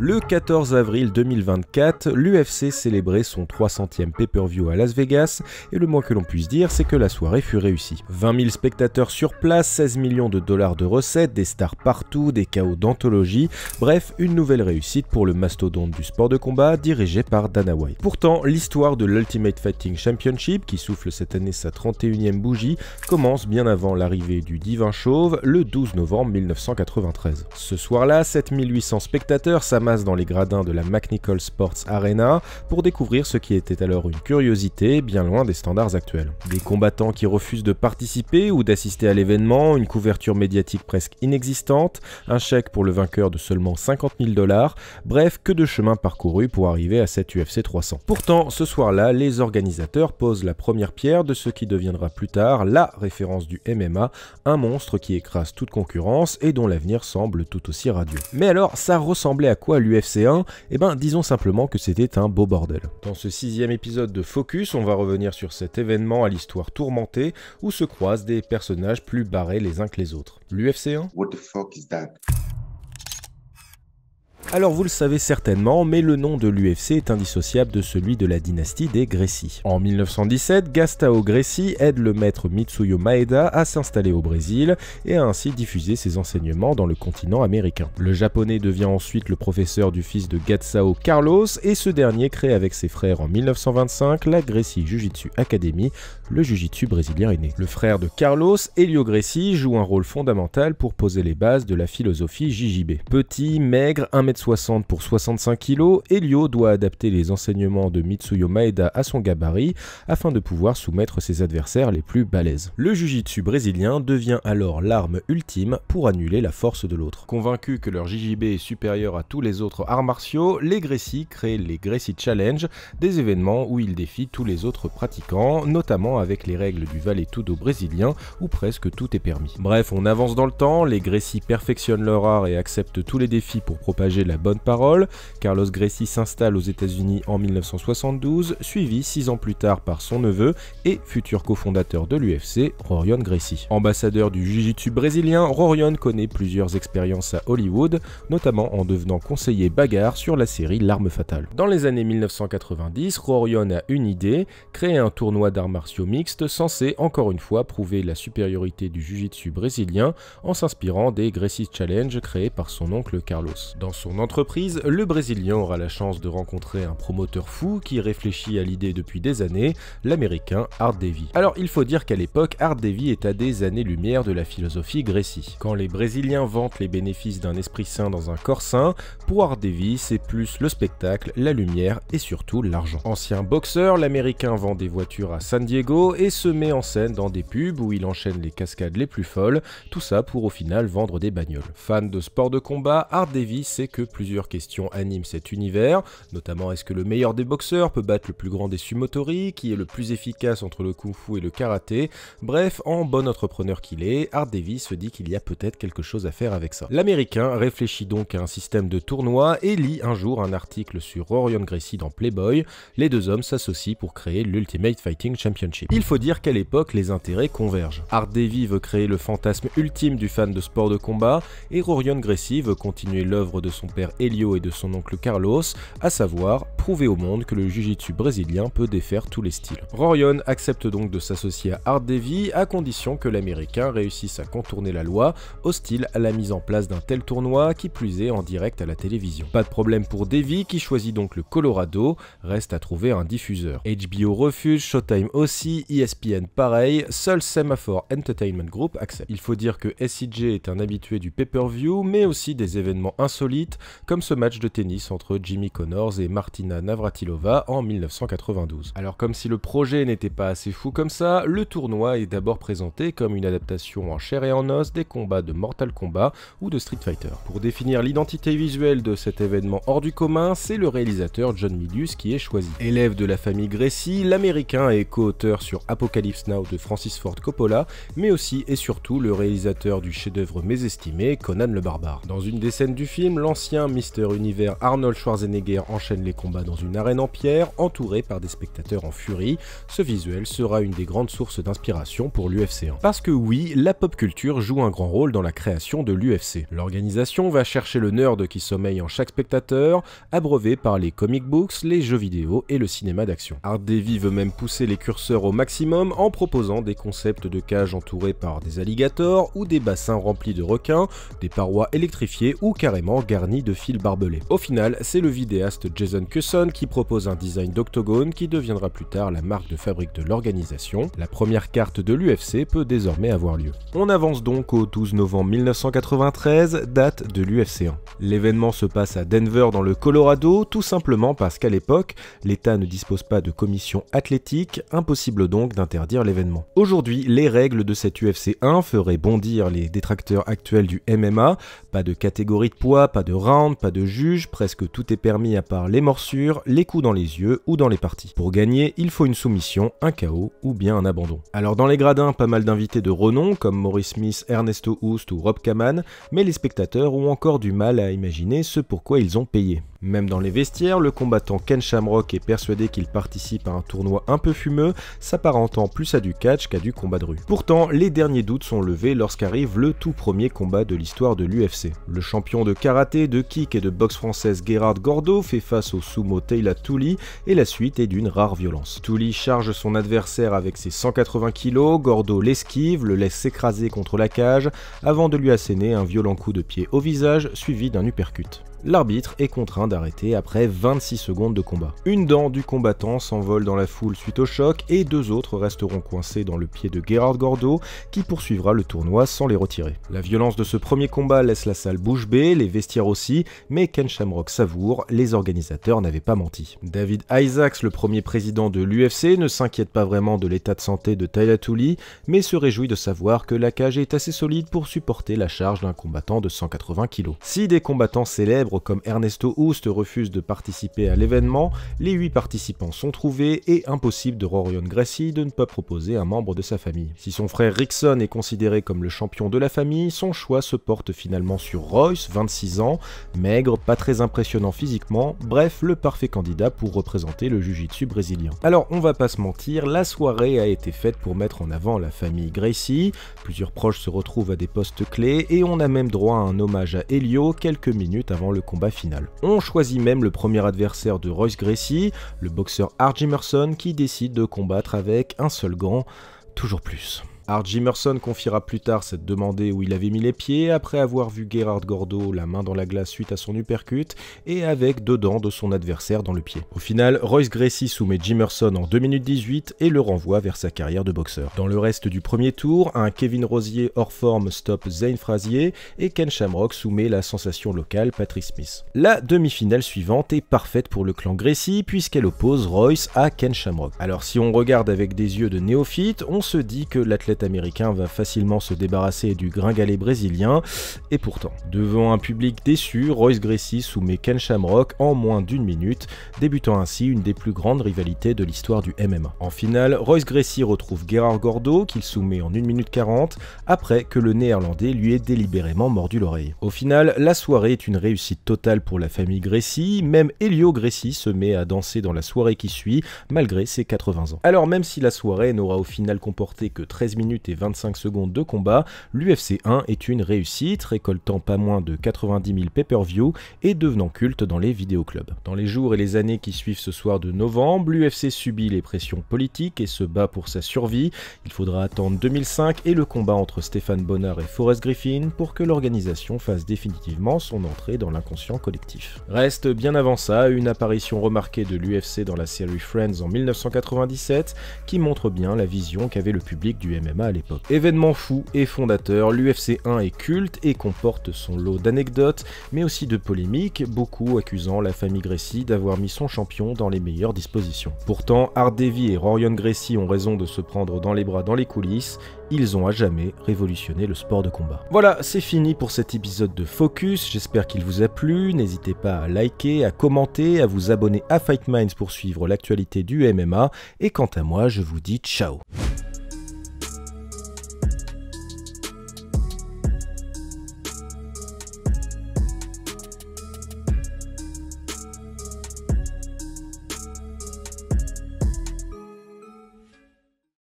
Le 14 avril 2024, l'UFC célébrait son 300e pay-per-view à Las Vegas et le moins que l'on puisse dire, c'est que la soirée fut réussie. 20 000 spectateurs sur place, 16 millions de dollars de recettes, des stars partout, des chaos d'anthologie, bref, une nouvelle réussite pour le mastodonte du sport de combat dirigé par Dana White. Pourtant, l'histoire de l'Ultimate Fighting Championship, qui souffle cette année sa 31e bougie, commence bien avant l'arrivée du Divin Chauve, le 12 novembre 1993. Ce soir-là, 7800 spectateurs s'amassent dans les gradins de la McNichol Sports Arena pour découvrir ce qui était alors une curiosité bien loin des standards actuels. Des combattants qui refusent de participer ou d'assister à l'événement, une couverture médiatique presque inexistante, un chèque pour le vainqueur de seulement 50 000 $, bref, que de chemin parcouru pour arriver à cette UFC 300. Pourtant, ce soir-là, les organisateurs posent la première pierre de ce qui deviendra plus tard la référence du MMA, un monstre qui écrase toute concurrence et dont l'avenir semble tout aussi radieux. Mais alors, ça ressemblait à quoi l'UFC 1 ? Eh ben, disons simplement que c'était un beau bordel. Dans ce 6e épisode de Focus, on va revenir sur cet événement à l'histoire tourmentée où se croisent des personnages plus barrés les uns que les autres. L'UFC 1 ? What the fuck is that? Alors vous le savez certainement, mais le nom de l'UFC est indissociable de celui de la dynastie des Gracie. En 1917, Gustavo Gracie aide le maître Mitsuyo Maeda à s'installer au Brésil et a ainsi diffusé ses enseignements dans le continent américain. Le japonais devient ensuite le professeur du fils de Gustavo Carlos et ce dernier crée avec ses frères en 1925 la Gracie Jiu-Jitsu Academy, le Jiu-Jitsu brésilien est né. Le frère de Carlos, Helio Gracie, joue un rôle fondamental pour poser les bases de la philosophie JJB. Petit, maigre, 1m60 pour 65 kg, Helio doit adapter les enseignements de Mitsuyo Maeda à son gabarit afin de pouvoir soumettre ses adversaires les plus balèzes. Le jiu-jitsu brésilien devient alors l'arme ultime pour annuler la force de l'autre. Convaincus que leur JJB est supérieur à tous les autres arts martiaux, les Gracie créent les Gracie Challenge, des événements où ils défient tous les autres pratiquants, notamment avec les règles du Vale Tudo brésilien où presque tout est permis. Bref, on avance dans le temps, les Gracie perfectionnent leur art et acceptent tous les défis pour propager la bonne parole. Carlos Gracie s'installe aux États-Unis en 1972, suivi 6 ans plus tard par son neveu et futur cofondateur de l'UFC, Rorion Gracie. Ambassadeur du jiu-jitsu brésilien, Rorion connaît plusieurs expériences à Hollywood, notamment en devenant conseiller bagarre sur la série L'Arme Fatale. Dans les années 1990, Rorion a une idée, créer un tournoi d'arts martiaux mixtes censé encore une fois prouver la supériorité du jiu-jitsu brésilien en s'inspirant des Gracie Challenge créés par son oncle Carlos. Dans son entreprise, le Brésilien aura la chance de rencontrer un promoteur fou qui réfléchit à l'idée depuis des années, l'américain Art Davie. Alors il faut dire qu'à l'époque, Art Davie est à des années-lumière de la philosophie Gracie. Quand les Brésiliens vantent les bénéfices d'un esprit sain dans un corps sain, pour Art Davie, c'est plus le spectacle, la lumière et surtout l'argent. Ancien boxeur, l'américain vend des voitures à San Diego et se met en scène dans des pubs où il enchaîne les cascades les plus folles, tout ça pour au final vendre des bagnoles. Fan de sport de combat, Art Davie sait que plusieurs questions animent cet univers, notamment est-ce que le meilleur des boxeurs peut battre le plus grand des sumotori, qui est le plus efficace entre le kung-fu et le karaté. Bref, en bon entrepreneur qu'il est, Art Davie se dit qu'il y a peut-être quelque chose à faire avec ça. L'américain réfléchit donc à un système de tournoi et lit un jour un article sur Rorion Gracie dans Playboy. Les deux hommes s'associent pour créer l'Ultimate Fighting Championship. Il faut dire qu'à l'époque, les intérêts convergent. Art Davie veut créer le fantasme ultime du fan de sport de combat et Rorion Gracie veut continuer l'œuvre de son père Helio et de son oncle Carlos, à savoir prouver au monde que le jiu-jitsu brésilien peut défaire tous les styles. Rorion accepte donc de s'associer à Art Davie à condition que l'américain réussisse à contourner la loi, hostile à la mise en place d'un tel tournoi qui plus est en direct à la télévision. Pas de problème pour Davie qui choisit donc le Colorado, reste à trouver un diffuseur. HBO refuse, Showtime aussi, ESPN pareil, seul Semaphore Entertainment Group accepte. Il faut dire que SCJ est un habitué du pay-per-view mais aussi des événements insolites comme ce match de tennis entre Jimmy Connors et Martina Navratilova en 1992. Alors comme si le projet n'était pas assez fou comme ça, le tournoi est d'abord présenté comme une adaptation en chair et en os des combats de Mortal Kombat ou de Street Fighter. Pour définir l'identité visuelle de cet événement hors du commun, c'est le réalisateur John Milius qui est choisi. Élève de la famille Gracie, l'américain est co-auteur sur Apocalypse Now de Francis Ford Coppola, mais aussi et surtout le réalisateur du chef-d'œuvre mésestimé Conan le Barbare. Dans une des scènes du film, l'ancien l'ancien Mister Univers Arnold Schwarzenegger enchaîne les combats dans une arène en pierre, entouré par des spectateurs en furie. Ce visuel sera une des grandes sources d'inspiration pour l'UFC 1. Parce que oui, la pop culture joue un grand rôle dans la création de l'UFC. L'organisation va chercher le nerd qui sommeille en chaque spectateur, abreuvé par les comic books, les jeux vidéo et le cinéma d'action. Art Davie veut même pousser les curseurs au maximum en proposant des concepts de cages entourées par des alligators ou des bassins remplis de requins, des parois électrifiées ou carrément garnies de fils barbelés. Au final, c'est le vidéaste Jason Cusson qui propose un design d'octogone qui deviendra plus tard la marque de fabrique de l'organisation. La première carte de l'UFC peut désormais avoir lieu. On avance donc au 12 novembre 1993, date de l'UFC 1. L'événement se passe à Denver dans le Colorado, tout simplement parce qu'à l'époque, l'État ne dispose pas de commission athlétique, impossible donc d'interdire l'événement. Aujourd'hui, les règles de cette UFC 1 feraient bondir les détracteurs actuels du MMA, pas de catégorie de poids, pas de round, pas de juge, presque tout est permis à part les morsures, les coups dans les yeux ou dans les parties. Pour gagner, il faut une soumission, un KO ou bien un abandon. Alors dans les gradins, pas mal d'invités de renom comme Maurice Smith, Ernesto Hoost ou Rob Kaman, mais les spectateurs ont encore du mal à imaginer ce pourquoi ils ont payé. Même dans les vestiaires, le combattant Ken Shamrock est persuadé qu'il participe à un tournoi un peu fumeux, s'apparentant plus à du catch qu'à du combat de rue. Pourtant, les derniers doutes sont levés lorsqu'arrive le tout premier combat de l'histoire de l'UFC. Le champion de karaté, de kick et de boxe française Gerard Gordeau fait face au sumo Teila Tuli et la suite est d'une rare violence. Tuli charge son adversaire avec ses 180 kg, Gordeau l'esquive, le laisse s'écraser contre la cage avant de lui asséner un violent coup de pied au visage suivi d'un uppercut. L'arbitre est contraint d'arrêter après 26 secondes de combat. Une dent du combattant s'envole dans la foule suite au choc et deux autres resteront coincés dans le pied de Gerard Gordeau qui poursuivra le tournoi sans les retirer. La violence de ce premier combat laisse la salle bouche bée, les vestiaires aussi, mais Ken Shamrock savoure, les organisateurs n'avaient pas menti. David Isaacs, le premier président de l'UFC, ne s'inquiète pas vraiment de l'état de santé de Teila Tuli, mais se réjouit de savoir que la cage est assez solide pour supporter la charge d'un combattant de 180 kg. Si des combattants célèbres comme Ernesto Hoost refuse de participer à l'événement, les 8 participants sont trouvés et impossible de Rorion Gracie de ne pas proposer un membre de sa famille. Si son frère Rickson est considéré comme le champion de la famille, son choix se porte finalement sur Royce, 26 ans, maigre, pas très impressionnant physiquement, bref, le parfait candidat pour représenter le jiu-jitsu brésilien. Alors on va pas se mentir, la soirée a été faite pour mettre en avant la famille Gracie, plusieurs proches se retrouvent à des postes clés et on a même droit à un hommage à Helio quelques minutes avant le combat final. On choisit même le premier adversaire de Royce Gracie, le boxeur Art Jimerson qui décide de combattre avec un seul gant, toujours plus. Art Jimerson confiera plus tard s'être demandé où il avait mis les pieds après avoir vu Gerard Gordeau la main dans la glace suite à son uppercut et avec deux dents de son adversaire dans le pied. Au final, Royce Gracie soumet Jimerson en 2 minutes 18 et le renvoie vers sa carrière de boxeur. Dans le reste du premier tour, un Kevin Rosier hors forme stoppe Zane Frazier et Ken Shamrock soumet la sensation locale Patrick Smith. La demi-finale suivante est parfaite pour le clan Gracie puisqu'elle oppose Royce à Ken Shamrock. Alors si on regarde avec des yeux de néophyte, on se dit que l'athlète américain va facilement se débarrasser du gringalet brésilien, et pourtant, devant un public déçu, Royce Gracie soumet Ken Shamrock en moins d'1 minute, débutant ainsi une des plus grandes rivalités de l'histoire du MMA. En finale, Royce Gracie retrouve Gerard Gordeau, qu'il soumet en 1 minute 40, après que le néerlandais lui ait délibérément mordu l'oreille. Au final, la soirée est une réussite totale pour la famille Gracie, même Helio Gracie se met à danser dans la soirée qui suit, malgré ses 80 ans. Alors même si la soirée n'aura au final comporté que 13 minutes et 25 secondes de combat, l'UFC 1 est une réussite, récoltant pas moins de 90 000 pay-per-view et devenant culte dans les vidéoclubs. Dans les jours et les années qui suivent ce soir de novembre, l'UFC subit les pressions politiques et se bat pour sa survie. Il faudra attendre 2005 et le combat entre Stéphane Bonnard et Forrest Griffin pour que l'organisation fasse définitivement son entrée dans l'inconscient collectif. Reste bien avant ça une apparition remarquée de l'UFC dans la série Friends en 1997 qui montre bien la vision qu'avait le public du MMA à l'époque. Événement fou et fondateur, l'UFC 1 est culte et comporte son lot d'anecdotes, mais aussi de polémiques, beaucoup accusant la famille Gracie d'avoir mis son champion dans les meilleures dispositions. Pourtant, Art Davie et Rorion Gracie ont raison de se prendre dans les bras dans les coulisses, ils ont à jamais révolutionné le sport de combat. Voilà, c'est fini pour cet épisode de Focus, j'espère qu'il vous a plu, n'hésitez pas à liker, à commenter, à vous abonner à Fight Minds pour suivre l'actualité du MMA, et quant à moi, je vous dis ciao.